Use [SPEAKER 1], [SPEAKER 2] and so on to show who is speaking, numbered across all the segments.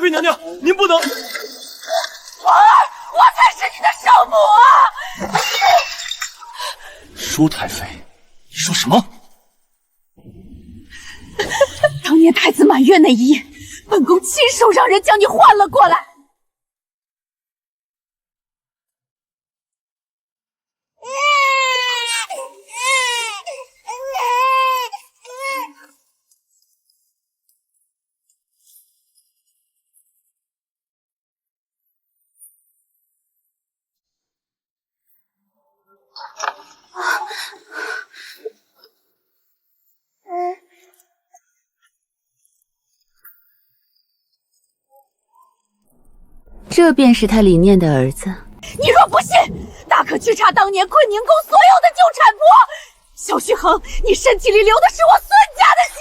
[SPEAKER 1] 妃娘娘，您不能！
[SPEAKER 2] 皇儿，我才是你的生母啊！
[SPEAKER 1] 舒太妃，你说什么？
[SPEAKER 2] 当年太子满月那一夜，本宫亲手让人将你换了过来。
[SPEAKER 3] 这便是他理念的儿子。
[SPEAKER 2] 你若不信，大可去查当年坤宁宫所有的旧产婆。萧旭恒，你身体里流的是我孙家的血！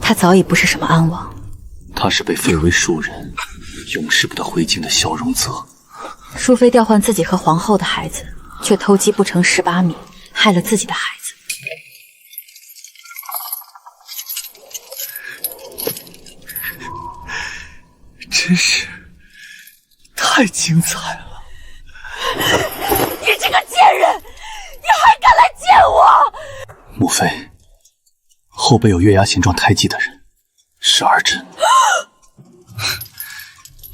[SPEAKER 3] 他早已不是什么安王，
[SPEAKER 1] 他是被废为庶人，永世不得回京的萧荣泽。
[SPEAKER 3] 淑妃调换自己和皇后的孩子，却偷鸡不成蚀把米，害了自己的孩子。
[SPEAKER 1] 真是太精彩了！
[SPEAKER 2] 你这个贱人，你还敢来见我！
[SPEAKER 1] 母妃，后背有月牙形状胎记的人是儿臣，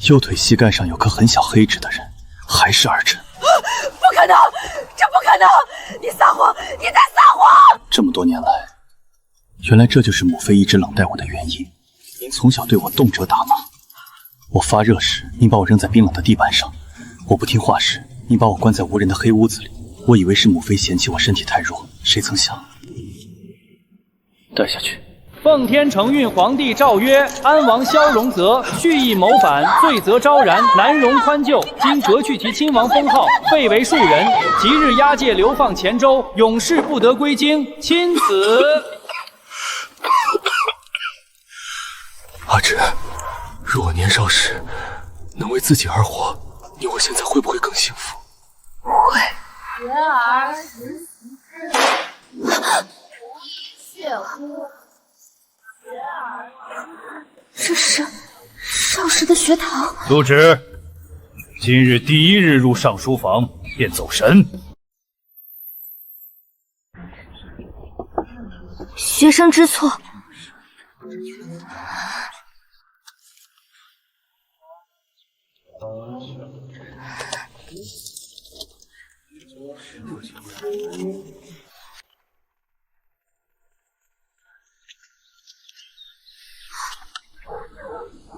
[SPEAKER 1] 右腿膝盖上有颗很小黑痣的人还是儿臣。
[SPEAKER 2] 不可能，这不可能！你撒谎，你在撒谎！
[SPEAKER 1] 这么多年来，原来这就是母妃一直冷待我的原因。您从小对我动辄打骂。我发热时，您把我扔在冰冷的地板上；我不听话时，您把我关在无人的黑屋子里。我以为是母妃嫌弃我身体太弱，谁曾想带下去。
[SPEAKER 4] 奉天承运皇帝诏曰：安王萧荣泽蓄意谋反，罪责昭然，难容宽宥。今革去其亲王封号，废为庶人。即日押解流放黔州，永世不得归京。钦此。
[SPEAKER 1] 阿芷，如果年少时能为自己而活，你我现在会不会更幸福？
[SPEAKER 2] 会。
[SPEAKER 5] 学而时习之，血乎？
[SPEAKER 3] 这是少时的学堂。
[SPEAKER 6] 遵旨，今日第一日入上书房便走神。
[SPEAKER 3] 学生知错。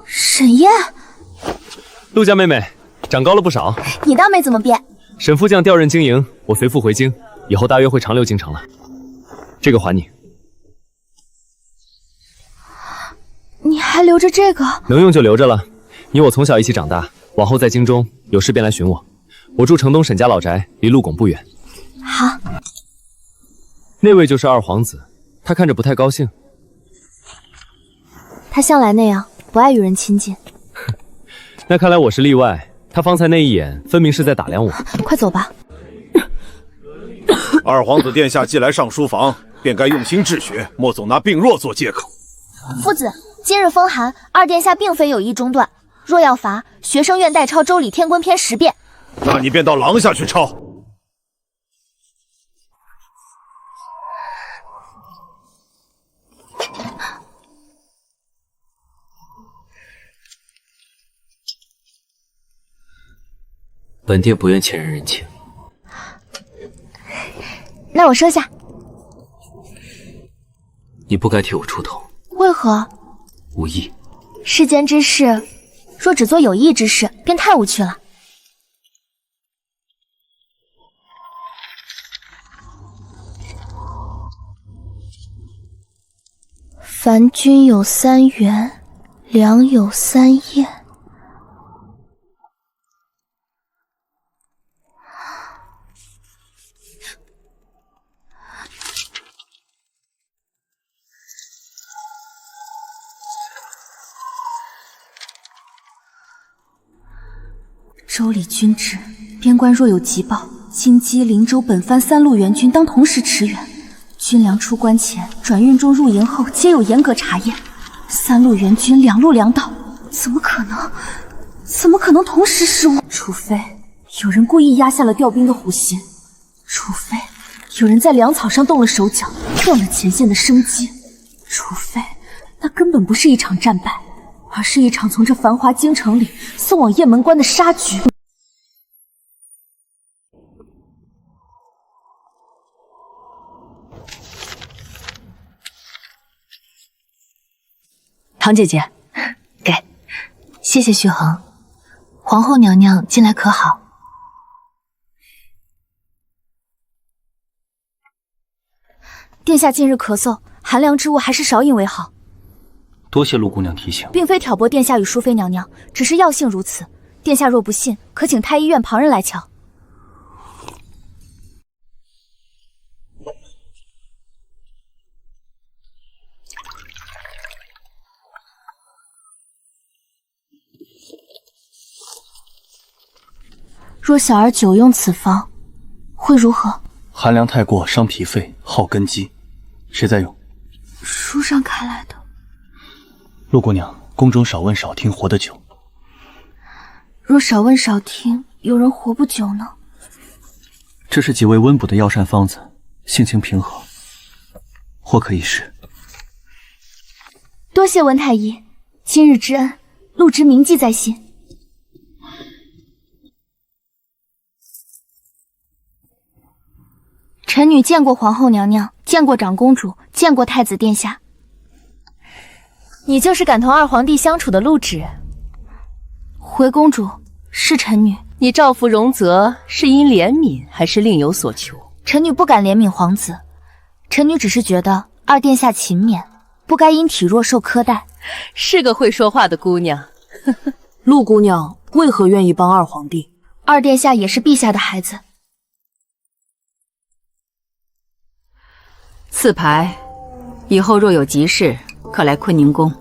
[SPEAKER 5] 沈燕，
[SPEAKER 7] 陆家妹妹长高了不少。
[SPEAKER 5] 你倒没怎么变。
[SPEAKER 7] 沈副将调任京营，我随父回京，以后大约会长留京城了。这个还你。
[SPEAKER 5] 你还留着这个？
[SPEAKER 7] 能用就留着了。你我从小一起长大，往后在京中有事便来寻我。我住城东沈家老宅，离陆拱不远。
[SPEAKER 5] 好。
[SPEAKER 7] 那位就是二皇子，他看着不太高兴。
[SPEAKER 5] 他向来那样，不爱与人亲近。
[SPEAKER 7] 那看来我是例外。他方才那一眼，分明是在打量我。
[SPEAKER 5] 快走吧。
[SPEAKER 8] 二皇子殿下既来上书房，便该用心治学，莫总拿病弱做借口。
[SPEAKER 5] 父子，今日风寒，二殿下并非有意中断。若要罚，学生愿代抄《周礼天官篇10遍。
[SPEAKER 8] 那你便到廊下去抄。
[SPEAKER 1] 本殿不愿欠人人情。
[SPEAKER 5] 那我收下。
[SPEAKER 1] 你不该替我出头。
[SPEAKER 5] 为何？
[SPEAKER 1] 无意。
[SPEAKER 5] 世间之事，若只做有益之事，便太无趣了。凡君有3元，良有3宴。
[SPEAKER 3] 周礼君旨：边关若有急报，京畿、灵州、本藩3路援军当同时驰援，
[SPEAKER 5] 军粮出关前、转运中入营后，皆有严格查验。3路援军2路粮道，怎么可能？怎么可能同时失误？除非有人故意压下了调兵的虎心，除非有人在粮草上动了手脚，断了前线的生机，除非那根本不是一场战败，而是一场从这繁华京城里送往雁门关的杀局。
[SPEAKER 3] 唐姐姐，给，谢谢徐恒。皇后娘娘近来可好？
[SPEAKER 5] 殿下近日咳嗽，寒凉之物还是少饮为好。
[SPEAKER 1] 多谢陆姑娘提醒，
[SPEAKER 5] 并非挑拨殿下与淑妃娘娘，只是药性如此。殿下若不信，可请太医院旁人来瞧。若小儿久用此方，会如何？
[SPEAKER 1] 寒凉太过，伤脾肺，耗根基。谁在用？
[SPEAKER 5] 书上开来的。
[SPEAKER 1] 陆姑娘，宫中少问少听，活得久。
[SPEAKER 5] 若少问少听，有人活不久呢？
[SPEAKER 1] 这是几味温补的药膳方子，性情平和，或可一试。
[SPEAKER 5] 多谢温太医，今日之恩，陆直铭记在心。臣女见过皇后娘娘，见过长公主，见过太子殿下。你就是敢同二皇帝相处的陆芷。回公主，是臣女。
[SPEAKER 2] 你召服荣泽是因怜悯，还是另有所求？
[SPEAKER 5] 臣女不敢怜悯皇子，臣女只是觉得二殿下勤勉，不该因体弱受苛待。
[SPEAKER 2] 是个会说话的姑娘。
[SPEAKER 9] 陆姑娘为何愿意帮二皇帝？
[SPEAKER 5] 二殿下也是陛下的孩子。
[SPEAKER 2] 赐牌，以后若有急事，可来坤宁宫。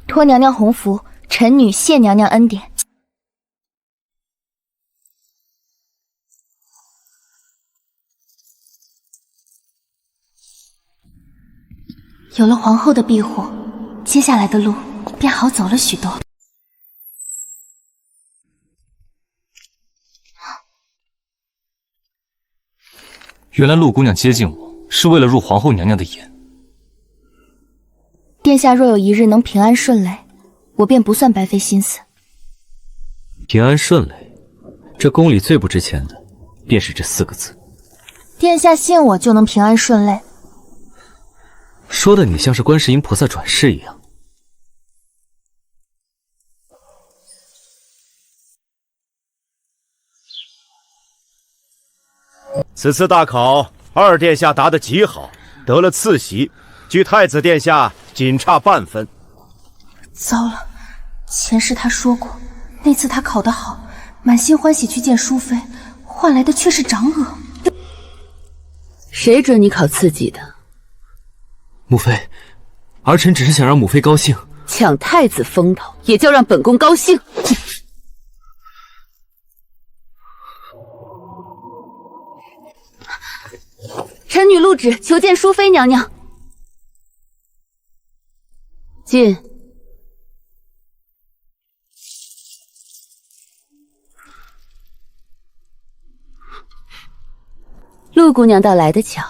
[SPEAKER 5] 托娘娘鸿福，臣女谢娘娘恩典。有了皇后的庇护，接下来的路便好走了许多。
[SPEAKER 7] 原来陆姑娘接近我是为了入皇后娘娘的眼。
[SPEAKER 5] 殿下若有一日能平安顺累，我便不算白费心思。
[SPEAKER 7] 平安顺累，这宫里最不值钱的便是这4个字。
[SPEAKER 5] 殿下信我就能平安顺累，
[SPEAKER 7] 说的你像是观世音菩萨转世一样。
[SPEAKER 8] 此次大考，二殿下答得极好，得了次席，距太子殿下仅差半分。
[SPEAKER 5] 糟了，前世他说过，那次他考得好，满心欢喜去见淑妃，换来的却是长耳。
[SPEAKER 2] 谁准你考次级的？
[SPEAKER 7] 母妃，儿臣只是想让母妃高兴。
[SPEAKER 2] 抢太子风头，也叫让本宫高兴？
[SPEAKER 5] 臣女陆芷求见淑妃娘娘。
[SPEAKER 2] 进。陆姑娘倒来得巧，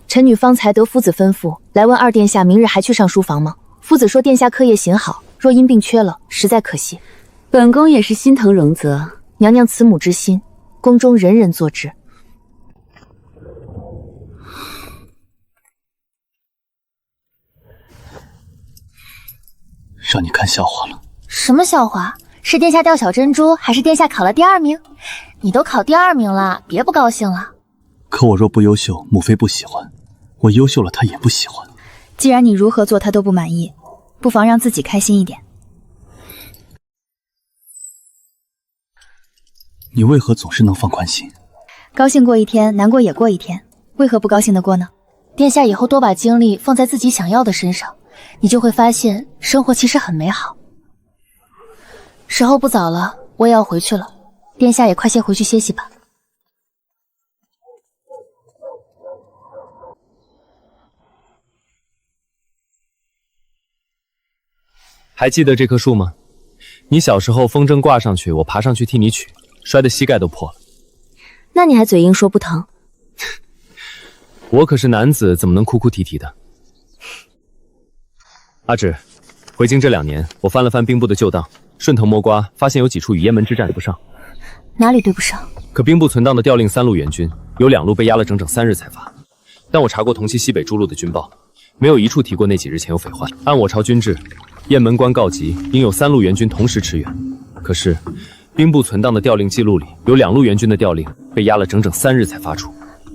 [SPEAKER 5] 臣女方才得夫子吩咐，来问二殿下明日还去上书房吗？夫子说殿下课业行好，若因病缺了，实在可惜。
[SPEAKER 2] 本宫也是心疼荣泽
[SPEAKER 5] 娘娘慈母之心，宫中人人做之。
[SPEAKER 1] 让你看笑话了。
[SPEAKER 5] 什么笑话？是殿下掉小珍珠，还是殿下考了第2名？你都考第2名了，别不高兴了。
[SPEAKER 1] 可我若不优秀，母妃不喜欢；我优秀了，她也不喜欢。
[SPEAKER 5] 既然你如何做她都不满意，不妨让自己开心一点。
[SPEAKER 1] 你为何总是能放宽心？
[SPEAKER 5] 高兴过一天，难过也过一天，为何不高兴的过呢？殿下以后多把精力放在自己想要的身上，你就会发现生活其实很美好。时候不早了，我也要回去了，殿下也快些回去歇息吧。
[SPEAKER 7] 还记得这棵树吗？你小时候风筝挂上去，我爬上去替你取，摔得膝盖都破了。
[SPEAKER 5] 那你还嘴硬说不疼？
[SPEAKER 7] 我可是男子，怎么能哭哭啼啼的？阿芷，回京这2年，我翻了翻兵部的旧档，顺藤摸瓜，发现有几处与雁门之战对不上。
[SPEAKER 5] 哪里对不上？
[SPEAKER 7] 可兵部存档的调令3路援军，有2路被压了整整3日才发。但我查过同期西北诸路的军报，没有一处提过那几日前有匪患。按我朝军制，雁门关告急，应有3路援军同时驰援。可是兵部存档的调令记录里，有2路援军的调令被压了整整3日才发出。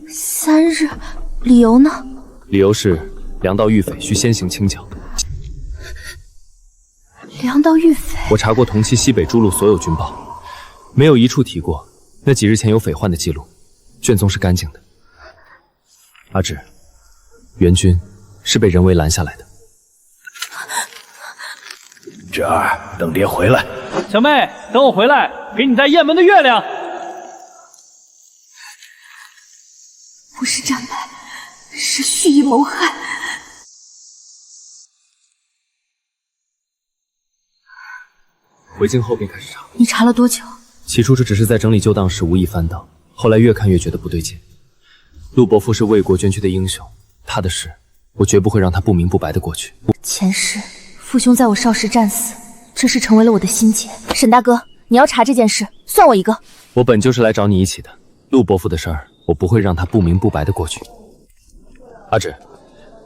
[SPEAKER 5] 3日？理由呢？
[SPEAKER 7] 理由是粮道遇匪需先行清剿。
[SPEAKER 5] 粮道遇匪？
[SPEAKER 7] 我查过同期西北诸路所有军报，没有一处提过那几日前有匪患的记录，卷宗是干净的。阿芷，援军是被人为拦下来的。
[SPEAKER 8] 芷儿，等爹回来。
[SPEAKER 4] 小妹，等我回来，给你带雁门的月亮。
[SPEAKER 5] 不是战败，是蓄意谋害。
[SPEAKER 7] 回京后便开始查。
[SPEAKER 5] 你查了多久？
[SPEAKER 7] 起初这只是在整理旧档时无意翻到，后来越看越觉得不对劲。陆伯父是为国捐躯的英雄，他的事我绝不会让他不明不白的过去。
[SPEAKER 5] 前世父兄在我少时战死，这事成为了我的心结。沈大哥，你要查这件事，算我一个。
[SPEAKER 7] 我本就是来找你一起的，陆伯父的事儿，我不会让他不明不白的过去。阿芷，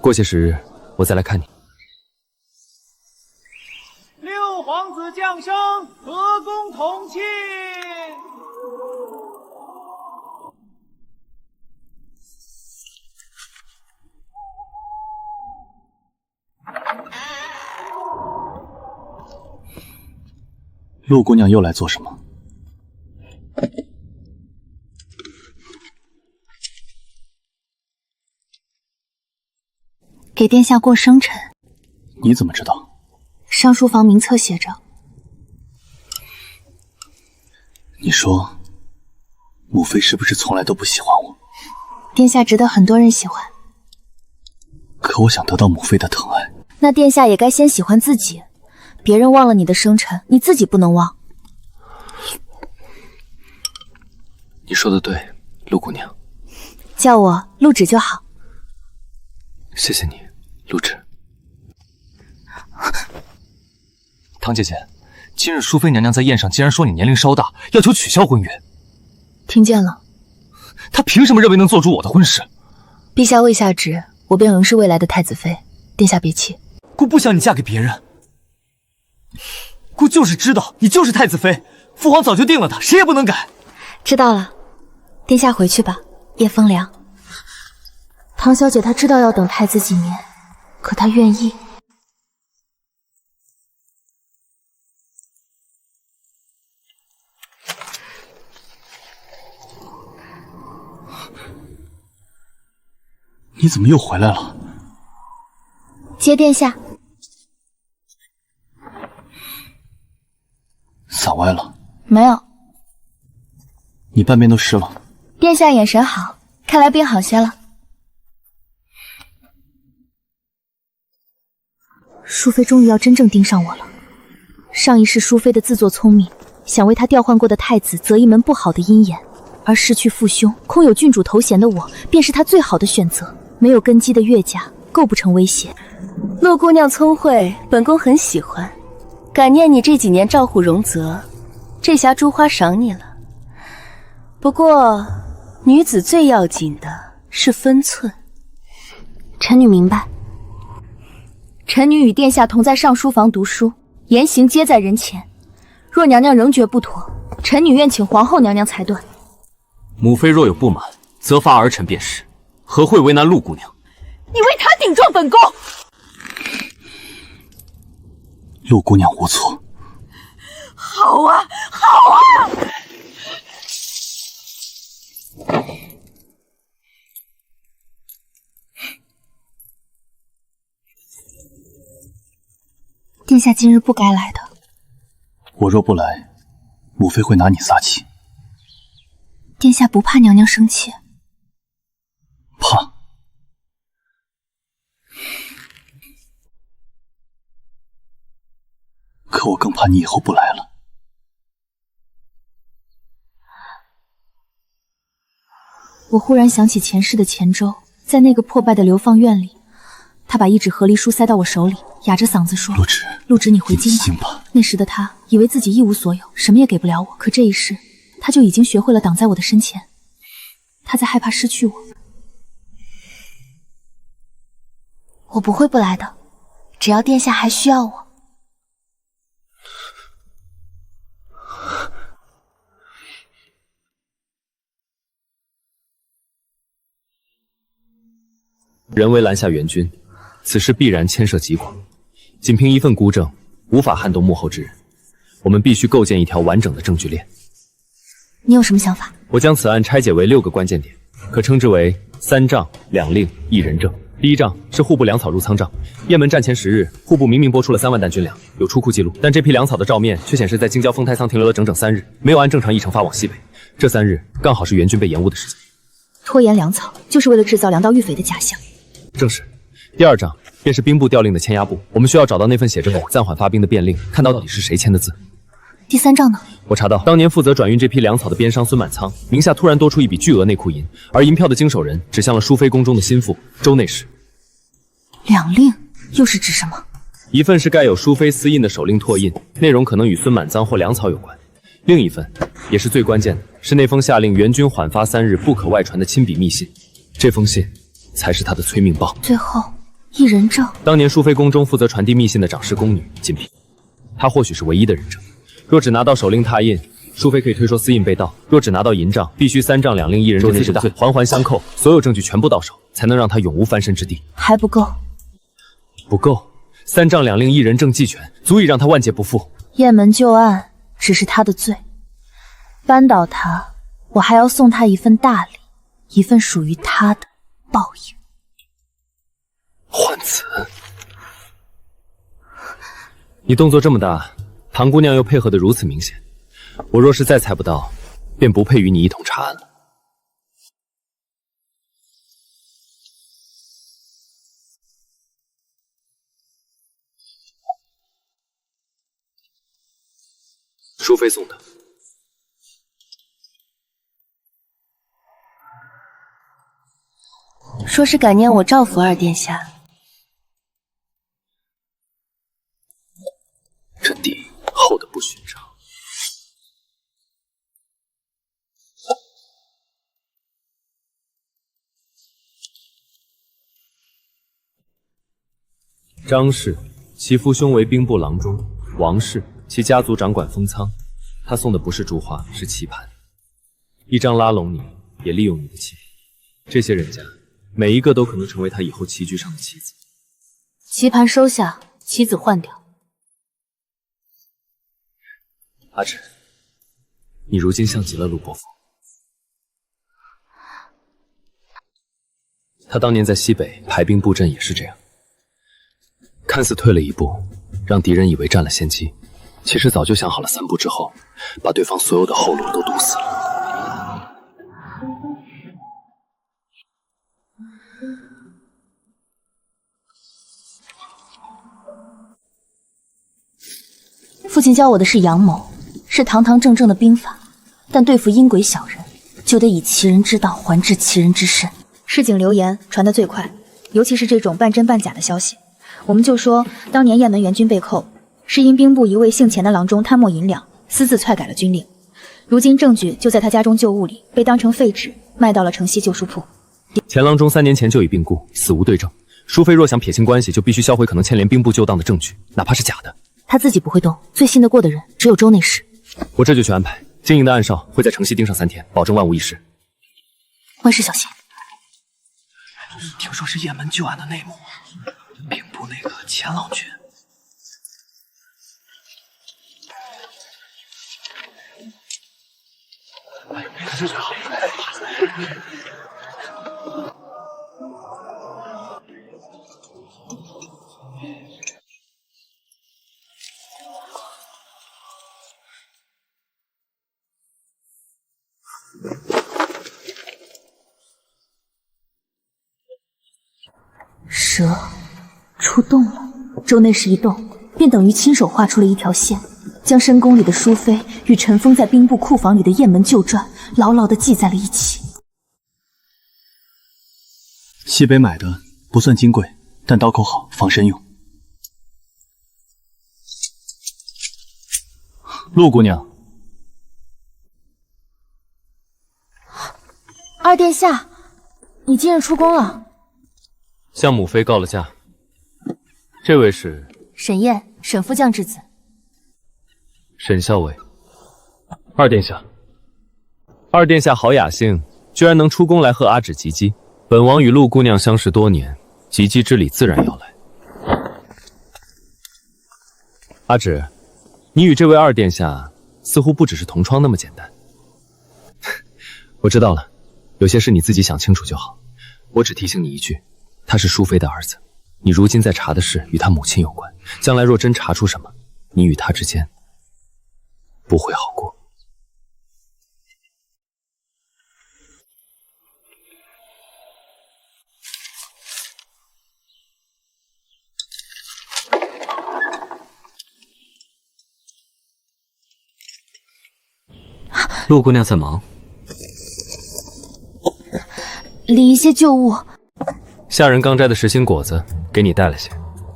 [SPEAKER 7] 过些时日我再来看你。
[SPEAKER 4] 六皇子降生，和公同庆。
[SPEAKER 1] 陆姑娘又来做什么？
[SPEAKER 5] 给殿下过生辰。
[SPEAKER 1] 你怎么知道？
[SPEAKER 5] 上书房名册写着。
[SPEAKER 1] 你说，母妃是不是从来都不喜欢我？
[SPEAKER 5] 殿下值得很多人喜欢。
[SPEAKER 1] 可我想得到母妃的疼爱。
[SPEAKER 5] 那殿下也该先喜欢自己。别人忘了你的生辰，你自己不能忘。
[SPEAKER 7] 你说的对，陆姑娘。
[SPEAKER 5] 叫我陆芷就好。
[SPEAKER 7] 谢谢你，陆芷。唐姐姐，今日淑妃娘娘在宴上竟然说你年龄稍大，要求取消婚约。
[SPEAKER 9] 听见了。
[SPEAKER 7] 她凭什么认为能做主我的婚事？
[SPEAKER 9] 陛下未下旨，我便仍是未来的太子妃，殿下别气。
[SPEAKER 7] 姑不想你嫁给别人。姑就是知道你就是太子妃，父皇早就定了她，谁也不能改。
[SPEAKER 5] 知道了，殿下回去吧，夜风凉。唐小姐她知道要等太子几年，可她愿意。
[SPEAKER 1] 你怎么又回来了？
[SPEAKER 5] 接殿下。
[SPEAKER 1] 伞歪了？
[SPEAKER 5] 没有。
[SPEAKER 1] 你半边都湿了。
[SPEAKER 5] 殿下眼神好，看来病好些了。淑妃终于要真正盯上我了。上一世淑妃的自作聪明，想为她调换过的太子择一门不好的姻缘，而失去父兄，空有郡主头衔的我，便是她最好的选择。没有根基的岳家，构不成威胁。
[SPEAKER 10] 陆姑娘聪慧，本宫很喜欢。感念你这几年照护荣泽，这匣珠花赏你了。不过，女子最要紧的是分寸。
[SPEAKER 5] 臣女明白。臣女与殿下同在上书房读书，言行皆在人前。若娘娘仍觉不妥，臣女愿请皇后娘娘裁断。
[SPEAKER 7] 母妃若有不满，责罚儿臣便是，何会为难陆姑娘？
[SPEAKER 2] 你为他顶撞本宫！
[SPEAKER 1] 陆姑娘无错。
[SPEAKER 2] 好啊，好啊！
[SPEAKER 5] 殿下今日不该来的。
[SPEAKER 1] 我若不来，母妃会拿你撒气。
[SPEAKER 5] 殿下不怕娘娘生气？
[SPEAKER 1] 怕。可我更怕你以后不来了。
[SPEAKER 5] 我忽然想起前世的前周，在那个破败的流放院里，他把一纸和离书塞到我手里，哑着嗓子说：“
[SPEAKER 1] 陆芷，
[SPEAKER 5] 陆芷，你回京吧。”那时的他以为自己一无所有，什么也给不了我，可这一世，他就已经学会了挡在我的身前。他在害怕失去我。
[SPEAKER 9] 我不会不来的，只要殿下还需要我。
[SPEAKER 7] 人为拦下援军，此事必然牵涉极广。仅凭一份孤证，无法撼动幕后之人。我们必须构建一条完整的证据链。
[SPEAKER 9] 你有什么想法？
[SPEAKER 7] 我将此案拆解为6个关键点，可称之为3账2令1人证。第一账是户部粮草入仓账，雁门战前10日，户部明明拨出了3万担军粮，有出库记录，但这批粮草的照面却显示在京郊丰台仓停留了整整3日，没有按正常议程发往西北。这3日刚好是援军被延误的时间。
[SPEAKER 5] 拖延粮草，就是为了制造粮道遇匪的假象。
[SPEAKER 7] 正是。第二章便是兵部调令的签押簿，我们需要找到那份写着暂缓发兵的便令，看到底是谁签的字。
[SPEAKER 9] 第3章呢？
[SPEAKER 7] 我查到，当年负责转运这批粮草的边商孙满仓名下突然多出一笔巨额内库银，而银票的经手人指向了淑妃宫中的心腹周内侍。
[SPEAKER 5] 2令又是指什么？
[SPEAKER 7] 一份是盖有淑妃私印的手令拓印，内容可能与孙满仓或粮草有关；另一份也是最关键的，是那封下令援军缓发3日不可外传的亲笔密信。这封信才是他的催命报。
[SPEAKER 5] 最后1人证，
[SPEAKER 7] 当年淑妃宫中负责传递密信的掌事宫女锦屏，她或许是唯一的人证。若只拿到手令拓印，淑妃可以推说私印被盗；若只拿到银账，必须3账2令1人证4罪，环环相扣，所有证据全部到手，才能让他永无翻身之地。
[SPEAKER 5] 还不够，
[SPEAKER 7] 不够，3账2令1人证俱全，足以让他万劫不复。
[SPEAKER 5] 雁门旧案只是他的罪，扳倒他，我还要送他一份大礼，一份属于他的报应。
[SPEAKER 7] 换此，你动作这么大，唐姑娘又配合得如此明显，我若是再猜不到，便不配与你一同查案了。淑妃送的。
[SPEAKER 10] 说是感念我赵福二殿下。
[SPEAKER 7] 这底厚的不寻常。张氏，其父兄为兵部郎中；王氏，其家族掌管封仓。他送的不是珠花，是棋盘。一张拉拢你，也利用你的棋品。这些人家，每一个都可能成为他以后棋局上的棋子。
[SPEAKER 5] 棋盘收下，棋子换掉。
[SPEAKER 7] 阿芷，你如今像极了陆伯父。他当年在西北排兵布阵也是这样，看似退了一步，让敌人以为占了先机，其实早就想好了3步之后，把对方所有的后路都堵死了。
[SPEAKER 5] 父亲教我的是阳谋，是堂堂正正的兵法，但对付阴鬼小人，就得以其人之道还治其人之身。
[SPEAKER 3] 市井流言传得最快，尤其是这种半真半假的消息。我们就说，当年雁门援军被扣，是因兵部一位姓钱的郎中贪墨银两，私自篡改了军令。如今证据就在他家中旧物里，被当成废纸卖到了城西旧书铺。
[SPEAKER 7] 钱郎中3年前就已病故，死无对证。淑妃若想撇清关系，就必须销毁可能牵连兵部旧当的证据，哪怕是假的。
[SPEAKER 5] 他自己不会动，最信得过的人只有周内侍。
[SPEAKER 7] 我这就去安排。经营的暗哨会在城西盯上3天，保证万无一失。
[SPEAKER 5] 万事小心。
[SPEAKER 1] 听说是雁门旧案的内幕，兵部那个钱老君。这最好。
[SPEAKER 5] 蛇出洞了，周内侍一动，便等于亲手画出了一条线，将深宫里的淑妃与尘封在兵部库房里的雁门旧传牢牢地系在了一起。
[SPEAKER 1] 西北买的不算金贵，但刀口好，防身用。陆姑娘，
[SPEAKER 5] 二殿下，你今日出宫了。
[SPEAKER 7] 向母妃告了假。这位是
[SPEAKER 5] 沈燕，沈副将之子。
[SPEAKER 7] 沈校尉。二殿下，二殿下好雅兴，居然能出宫来和阿芷及笄。本王与陆姑娘相识多年，及笄之礼自然要来。阿芷，你与这位二殿下似乎不只是同窗那么简单。我知道了，有些事你自己想清楚就好。我只提醒你一句，他是淑妃的儿子，你如今在查的事与他母亲有关，将来若真查出什么，你与他之间不会好过。
[SPEAKER 11] 陆姑娘在忙，
[SPEAKER 5] 理一些旧物。
[SPEAKER 7] 下人刚摘的实心果子，给你带了些。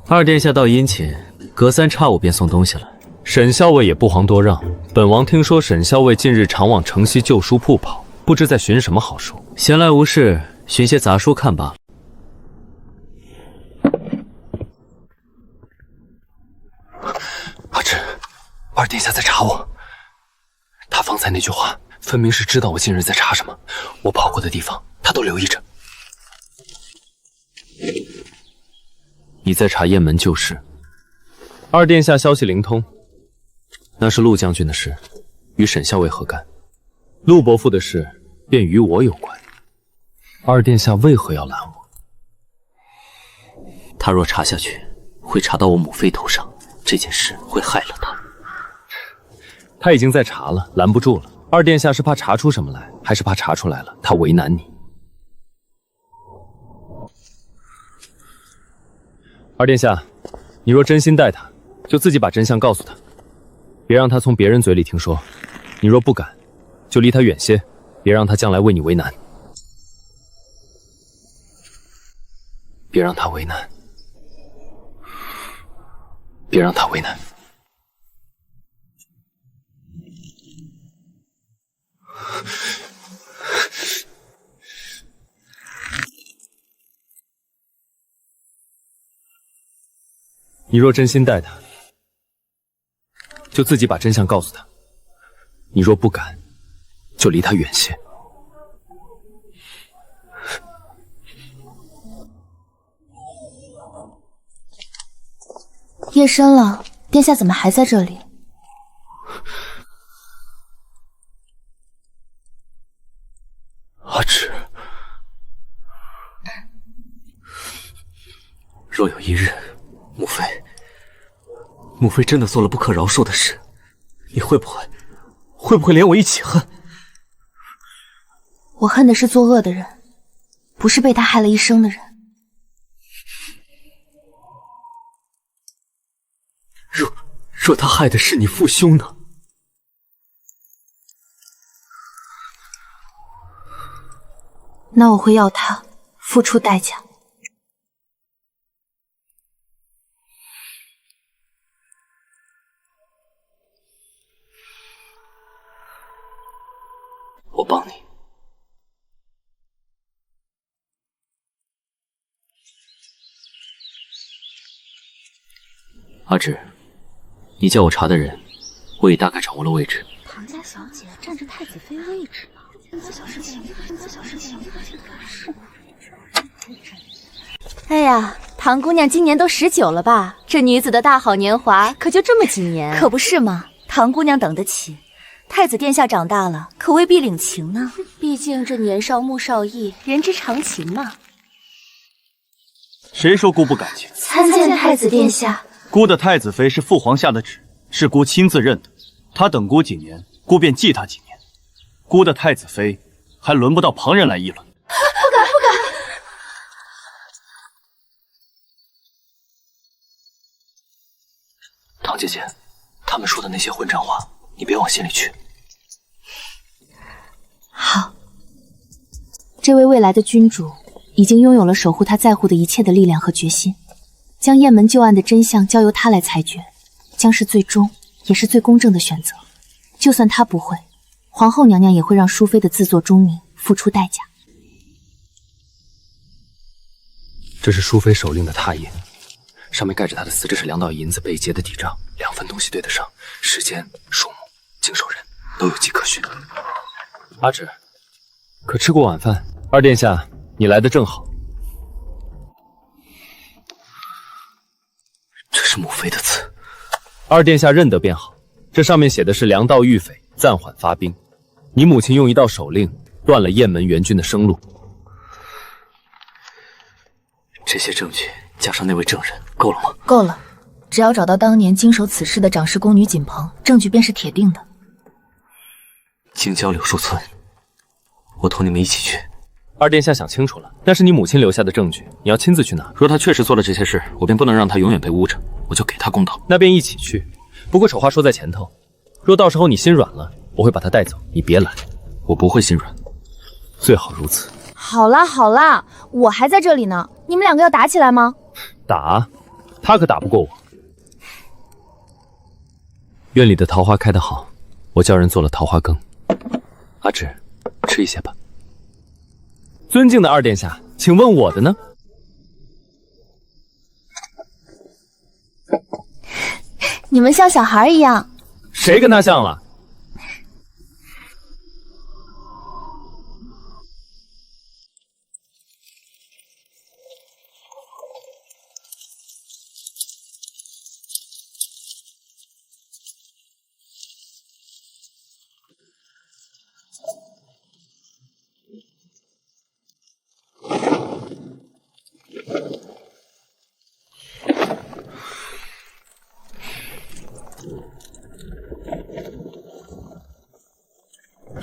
[SPEAKER 11] 二殿下倒殷勤，隔三差五便送东西来。
[SPEAKER 7] 沈校尉也不遑多让，本王听说沈校尉近日常往城西旧书铺跑，不知在寻什么好书。
[SPEAKER 11] 闲来无事，寻些杂书看罢了。
[SPEAKER 7] 阿芷，二殿下在查我。他方才那句话，分明是知道我近日在查什么。我跑过的地方，他都留意着。你在查雁门旧事。二殿下消息灵通，那是陆将军的事，与沈校尉何干？陆伯父的事便与我有关。二殿下为何要拦我？
[SPEAKER 11] 他若查下去，会查到我母妃头上，这件事会害了他。
[SPEAKER 7] 他已经在查了，拦不住了。二殿下是怕查出什么来，还是怕查出来了，他为难你？二殿下，你若真心待他，就自己把真相告诉他，别让他从别人嘴里听说。你若不敢，就离他远些，别让他将来为你为难。别让他为难，别让他为难。你若真心待他，就自己把真相告诉他；你若不敢，就离他远些。
[SPEAKER 5] 夜深了，殿下怎么还在这里？
[SPEAKER 11] 阿芷，若有一日，母妃真的做了不可饶恕的事，你会不会连我一起恨？
[SPEAKER 5] 我恨的是作恶的人，不是被他害了一生的人。
[SPEAKER 11] 若他害的是你父兄呢？
[SPEAKER 5] 那我会要他付出代价。
[SPEAKER 11] 我帮你。阿芷，你叫我查的人，我已大概掌握了位置。
[SPEAKER 5] 唐家小姐占着太子妃位置呢。
[SPEAKER 10] 哎呀，唐姑娘今年都19了吧？这女子的大好年华可就这么几年？
[SPEAKER 5] 可不是嘛，唐姑娘等得起。太子殿下长大了，可未必领情呢。毕竟这年少木少义，人之常情嘛。
[SPEAKER 1] 谁说姑不感情？
[SPEAKER 5] 参见太子殿下。
[SPEAKER 1] 姑的太子妃是父皇下的旨，是姑亲自认的。他等姑几年，姑便记他几年。姑的太子妃还轮不到旁人来议论。
[SPEAKER 5] 不敢。
[SPEAKER 11] 唐姐姐，他们说的那些混账话，你别往心里去。
[SPEAKER 10] 好，这位未来的君主已经拥有了守护他在乎的一切的力量和决心，将雁门旧案的真相交由他来裁决，将是最终也是最公正的选择。就算他不会，皇后娘娘也会让淑妃的自作忠明付出代价。
[SPEAKER 7] 这是淑妃手令的拓印，上面盖着她的死。这是2道银子被劫的底账，2份东西对得上，时间、数目、经手人都有迹可循。阿芷，可吃过晚饭？二殿下，你来的正好。
[SPEAKER 11] 这是母妃的字。
[SPEAKER 7] 二殿下认得便好，这上面写的是梁道御匪暂缓发兵，你母亲用一道手令断了雁门援军的生路。
[SPEAKER 11] 这些证据加上那位证人，够了吗？
[SPEAKER 9] 够了，只要找到当年经手此事的掌事宫女锦鹏，证据便是铁定的。
[SPEAKER 11] 京郊柳树村，我同你们一起去。
[SPEAKER 7] 二殿下想清楚了，那是你母亲留下的证据，你要亲自去拿。
[SPEAKER 11] 若她确实做了这些事，我便不能让她永远被污着，我就给她公道。
[SPEAKER 7] 那便一起去。不过丑话说在前头，若到时候你心软了，我会把她带走，你别来。
[SPEAKER 11] 我不会心软，
[SPEAKER 7] 最好如此。
[SPEAKER 5] 好啦好啦，我还在这里呢，你们2个要打起来吗？
[SPEAKER 7] 打？他可打不过我。院里的桃花开得好，我叫人做了桃花羹。阿芷，吃一些吧。尊敬的二殿下，请问我的呢？
[SPEAKER 5] 你们像小孩一样。
[SPEAKER 7] 谁跟他像了？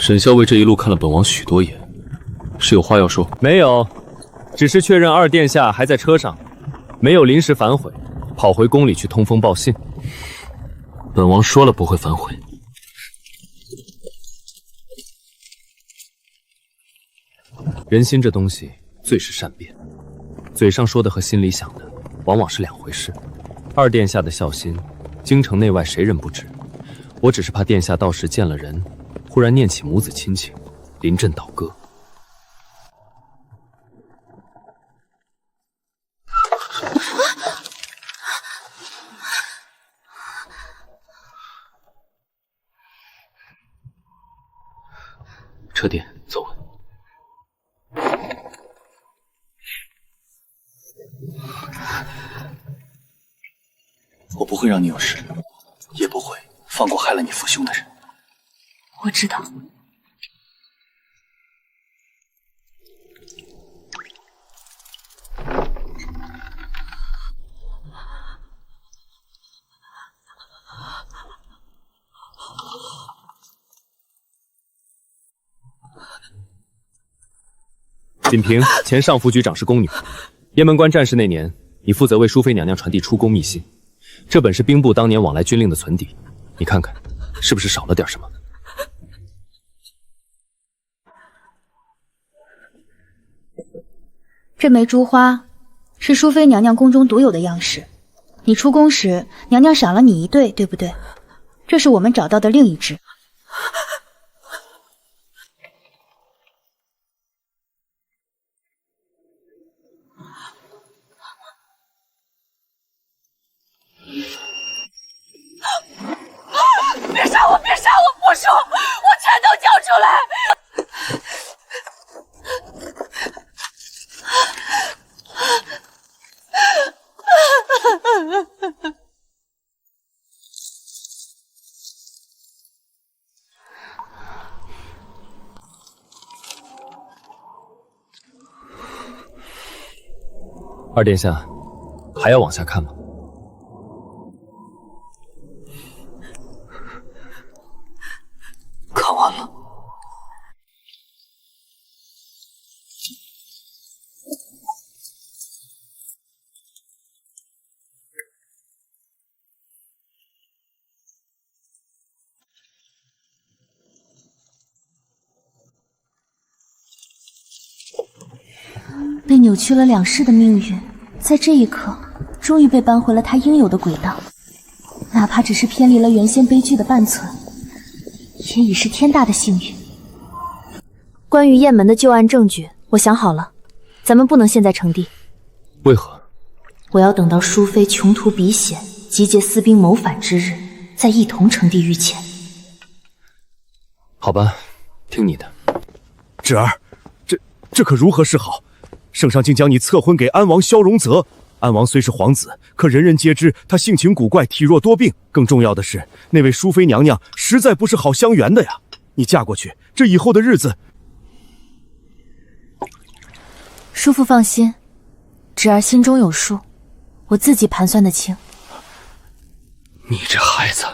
[SPEAKER 11] 沈校尉这一路看了本王许多眼，是有话要说？
[SPEAKER 7] 没有，只是确认二殿下还在车上，没有临时反悔，跑回宫里去通风报信。
[SPEAKER 11] 本王说了不会反悔。
[SPEAKER 7] 人心这东西最是善变，嘴上说的和心里想的往往是2回事。二殿下的孝心，京城内外谁人不知？我只是怕殿下到时见了人，忽然念起母子亲情，临阵倒戈。
[SPEAKER 11] 车殿，走稳。
[SPEAKER 1] 我不会让你有事，也不会放过害了你父兄的人。
[SPEAKER 5] 我知道。
[SPEAKER 7] 锦屏，前上府举掌事宫女。雁门关战事那年，你负责为淑妃娘娘传递出宫密信，这本是兵部当年往来军令的存底，你看看，是不是少了点什么？
[SPEAKER 3] 这枚珠花是淑妃娘娘宫中独有的样式，你出宫时，娘娘赏了你1对，对不对？这是我们找到的另一只。
[SPEAKER 2] 别杀我！别杀我！不说，我全都交出来！
[SPEAKER 7] 二殿下，还要往下看吗？
[SPEAKER 11] 看完了。
[SPEAKER 5] 被扭曲了两世的命运，在这一刻，终于被扳回了他应有的轨道。哪怕只是偏离了原先悲剧的半寸，也已是天大的幸运。
[SPEAKER 9] 关于雁门的旧案证据，我想好了，咱们不能现在成帝。
[SPEAKER 7] 为何？
[SPEAKER 5] 我要等到淑妃穷途彼险，集结私兵谋反之日，再一同成帝御前。
[SPEAKER 7] 好吧，听你的。
[SPEAKER 8] 芷儿，这可如何是好？圣上竟将你册婚给安王萧荣泽。安王虽是皇子，可人人皆知他性情古怪，体弱多病。更重要的是，那位淑妃娘娘实在不是好相圆的呀。你嫁过去，这以后的日子……
[SPEAKER 5] 叔父放心，芷儿心中有数，我自己盘算得清。
[SPEAKER 11] 你这孩子，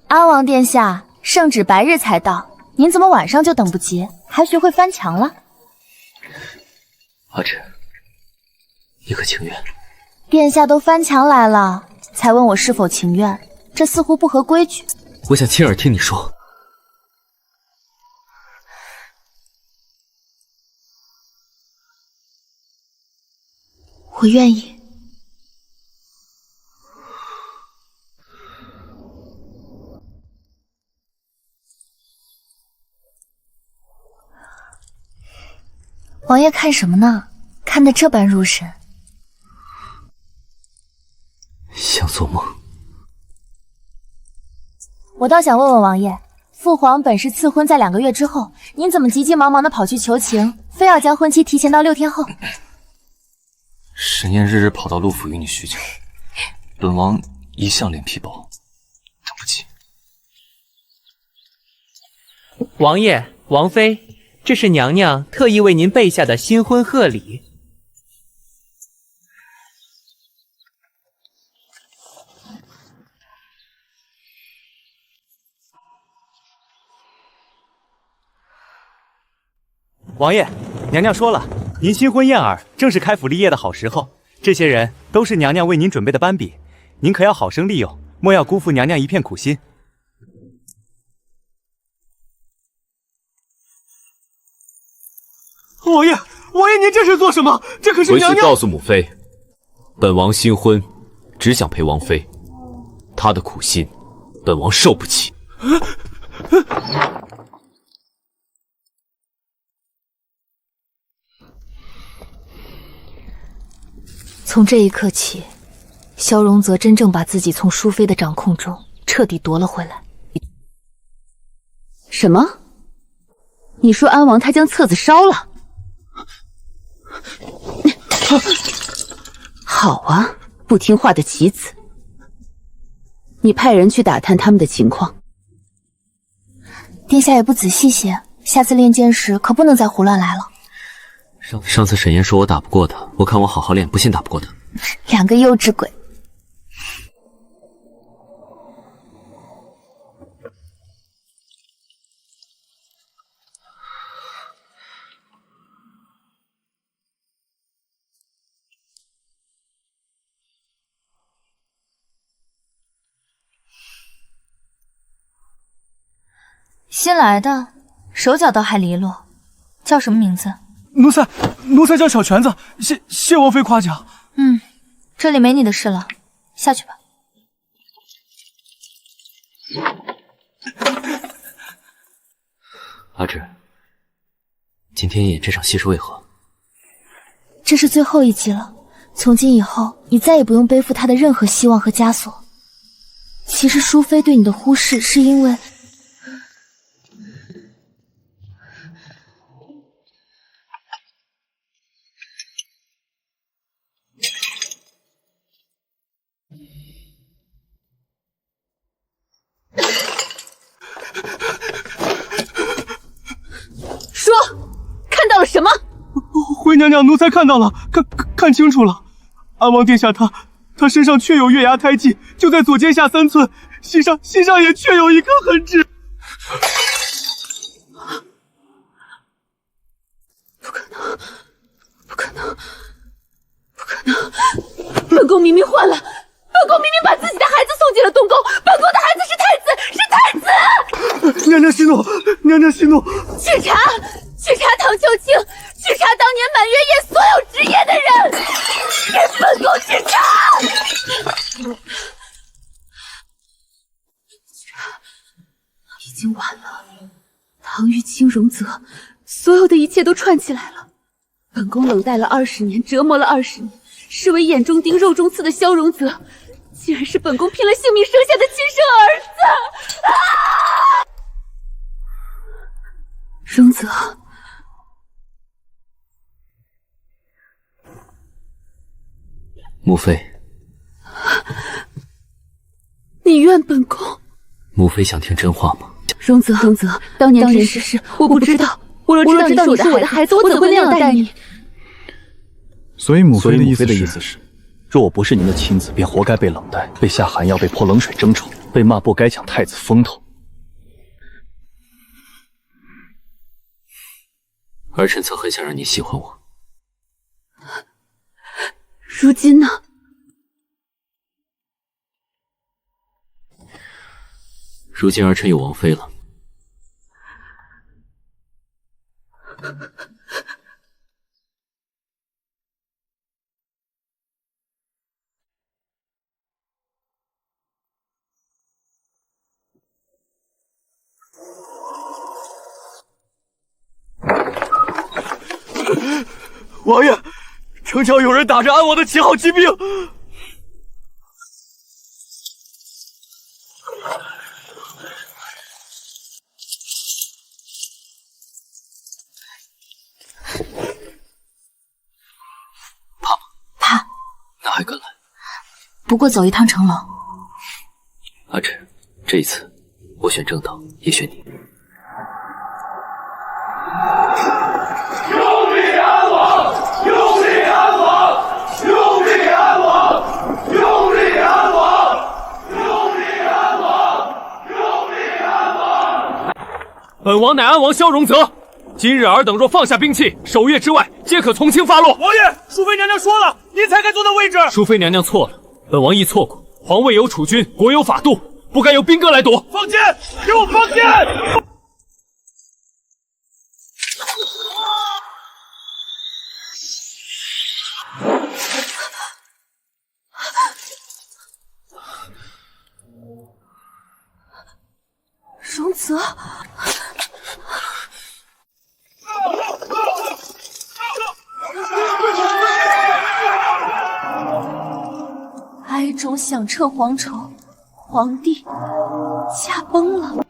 [SPEAKER 5] 阿王殿下，圣旨白日才到，您怎么晚上就等不及，还学会翻墙了？
[SPEAKER 11] 阿芷，你可情愿？
[SPEAKER 5] 殿下都翻墙来了，才问我是否情愿，这似乎不合规矩。
[SPEAKER 11] 我想亲耳听你说。
[SPEAKER 5] 我愿意。王爷看什么呢？看得这般入神。
[SPEAKER 11] 像做梦。
[SPEAKER 5] 我倒想问问王爷，父皇本是赐婚在2个月之后，您怎么急急忙忙的跑去求情，非要将婚期提前到6天后？
[SPEAKER 11] 沈燕日日跑到陆府与你叙旧，本王一向脸皮薄，等不及。
[SPEAKER 12] 王爷、王妃，这是娘娘特意为您备下的新婚贺礼。
[SPEAKER 13] 王爷，娘娘说了，您新婚燕尔，正是开府立业的好时候。这些人都是娘娘为您准备的班比，您可要好生利用，莫要辜负娘娘一片苦心。
[SPEAKER 11] 王爷，您这是做什么？这可是娘娘。
[SPEAKER 7] 回去告诉母妃，本王新婚，只想陪王妃，她的苦心，本王受不起。
[SPEAKER 9] 从这一刻起，萧荣泽真正把自己从淑妃的掌控中彻底夺了回来。
[SPEAKER 2] 什么？你说安王他将册子烧了？好啊，不听话的棋子！你派人去打探他们的情况。
[SPEAKER 5] 殿下也不仔细些，下次练剑时可不能再胡乱来了。
[SPEAKER 11] 上次沈岩说我打不过他，我看我好好练，不信打不过他。
[SPEAKER 5] 2个幼稚鬼。新来的，手脚倒还利落，叫什么名字？
[SPEAKER 14] 奴才叫小泉子，谢王妃夸奖。
[SPEAKER 5] 这里没你的事了，下去吧。
[SPEAKER 11] 阿芷，今天演这场戏是为何？
[SPEAKER 5] 这是最后一集了，从今以后，你再也不用背负他的任何希望和枷锁。其实淑妃对你的忽视，是因为……
[SPEAKER 2] 说，看到了什么？
[SPEAKER 14] 回娘娘，奴才看到了，看清楚了。安王殿下他身上确有月牙胎记，就在左肩下3寸，膝上也确有一颗痕痣。
[SPEAKER 2] 宫明明换了，本宫明明把自己的孩子送进了东宫，本宫的孩子是太子，是太子！
[SPEAKER 14] 娘娘息怒，娘娘息怒！
[SPEAKER 2] 去查唐秋卿，去查当年满月夜所有职业的人，给本宫去查！已经晚了，唐玉清、荣泽，所有的一切都串起来了。本宫冷待了20年，折磨了20年，视为眼中钉、肉中刺的萧荣泽，竟然是本宫拼了性命生下的亲生儿子！啊！荣泽，
[SPEAKER 11] 母妃，
[SPEAKER 2] 你怨本宫？
[SPEAKER 11] 母妃想听真话吗？
[SPEAKER 2] 荣泽，当年之事我不知道，我若知道你是我的孩子，我怎会那样待你？
[SPEAKER 1] 所以母妃的意思是，若我不是您的亲子，便活该被冷待，被下寒药，被泼冷水争宠，被骂不该抢太子风头。
[SPEAKER 11] 儿臣曾很想让你喜欢我，
[SPEAKER 2] 如今呢？
[SPEAKER 11] 如今儿臣有王妃了。
[SPEAKER 14] 王爷，城墙有人打着安王的旗号击兵。
[SPEAKER 11] 怕？那还敢来？
[SPEAKER 5] 不过走一趟城楼。
[SPEAKER 11] 阿晨，这一次我选正道，也选你。
[SPEAKER 15] 永立安王！永立安王！永立安王！永立安王！永立安王！永立安王！
[SPEAKER 7] 本王乃安王萧荣泽，今日尔等若放下兵器，守月之外，皆可从轻发落。
[SPEAKER 14] 王爷，淑妃娘娘说了，您才该坐那位置。
[SPEAKER 7] 淑妃娘娘错了，本王亦错过。皇位有储君，国有法度，不该由兵戈来夺。
[SPEAKER 14] 放箭！给我放箭！
[SPEAKER 2] 荣泽，哀中响彻皇城，皇帝驾崩了。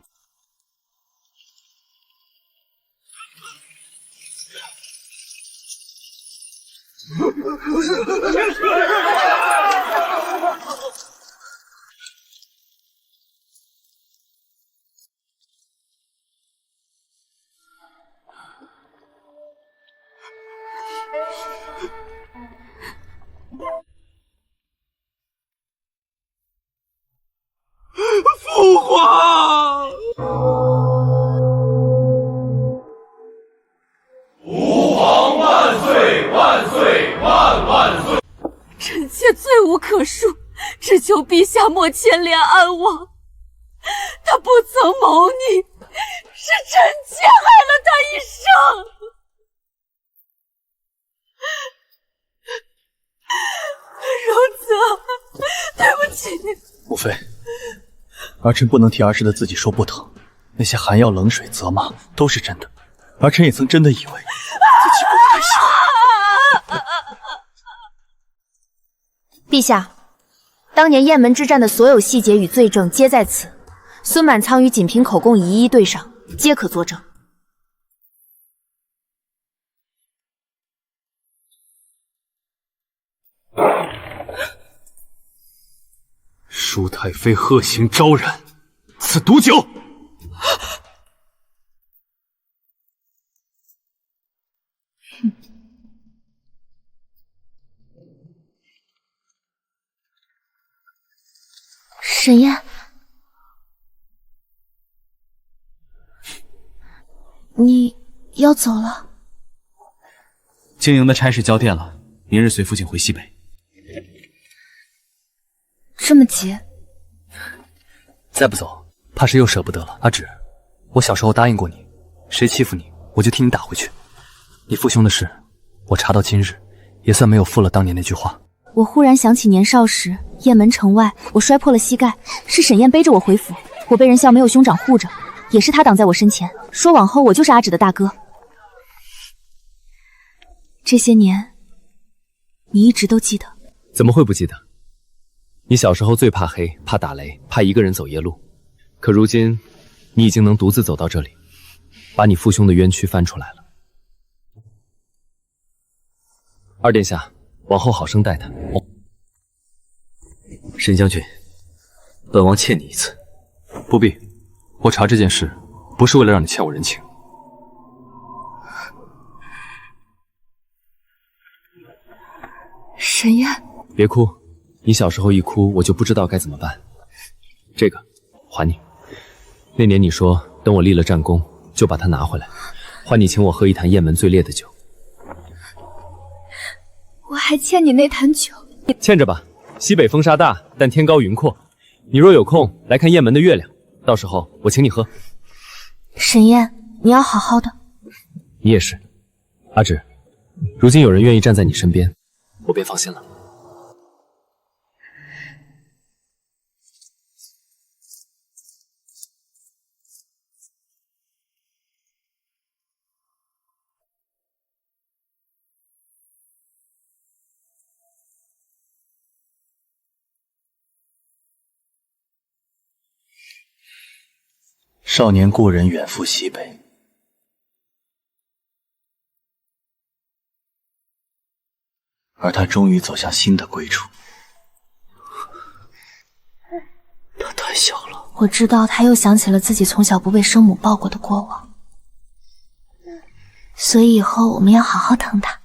[SPEAKER 14] 父皇！
[SPEAKER 15] 吾皇万岁万岁万万岁！
[SPEAKER 2] 臣妾罪无可恕，只求陛下莫牵连安王。他不曾谋逆，是臣妾害了他一生。荣泽，对不起。
[SPEAKER 1] 母妃，儿臣不能替儿时的自己说不疼，那些寒药、冷水、责骂都是真的。儿臣也曾真的以为自己不该死。
[SPEAKER 3] 陛下，当年雁门之战的所有细节与罪证皆在此，孙满仓与锦屏口供一一对上，皆可作证。
[SPEAKER 8] 舒太妃鹤行招染，此毒酒。
[SPEAKER 5] 沈燕，你要走了？
[SPEAKER 13] 经营的差事交电了，明日随父亲回西北。
[SPEAKER 5] 这么急？
[SPEAKER 11] 再不走，怕是又舍不得了。阿芷，我小时候答应过你，谁欺负你，我就替你打回去。你父兄的事，我查到今日，也算没有负了当年那句话。
[SPEAKER 5] 我忽然想起年少时，雁门城外，我摔破了膝盖，是沈燕背着我回府，我被人笑没有兄长护着，也是他挡在我身前，说往后我就是阿芷的大哥。这些年，你一直都记得？
[SPEAKER 7] 怎么会不记得？你小时候最怕黑，怕打雷，怕一个人走夜路。可如今，你已经能独自走到这里，把你父兄的冤屈翻出来了。二殿下，往后好生待他。
[SPEAKER 11] 沈将军，本王欠你一次。
[SPEAKER 1] 不必，我查这件事不是为了让你欠我人情。
[SPEAKER 5] 沈燕，
[SPEAKER 7] 别哭，你小时候一哭，我就不知道该怎么办。这个还你。那年你说等我立了战功，就把它拿回来，换你请我喝一坛雁门最烈的酒。
[SPEAKER 5] 我还欠你那坛酒。
[SPEAKER 7] 欠着吧。西北风沙大，但天高云阔。你若有空来看雁门的月亮，到时候我请你喝。
[SPEAKER 5] 沈燕，你要好好的。
[SPEAKER 7] 你也是。阿芷，如今有人愿意站在你身边，我便放心了。
[SPEAKER 1] 少年故人远赴西北，而他终于走向新的归处。
[SPEAKER 11] 他太小了。
[SPEAKER 5] 我知道他又想起了自己从小不被生母抱过的过往，所以以后我们要好好疼他。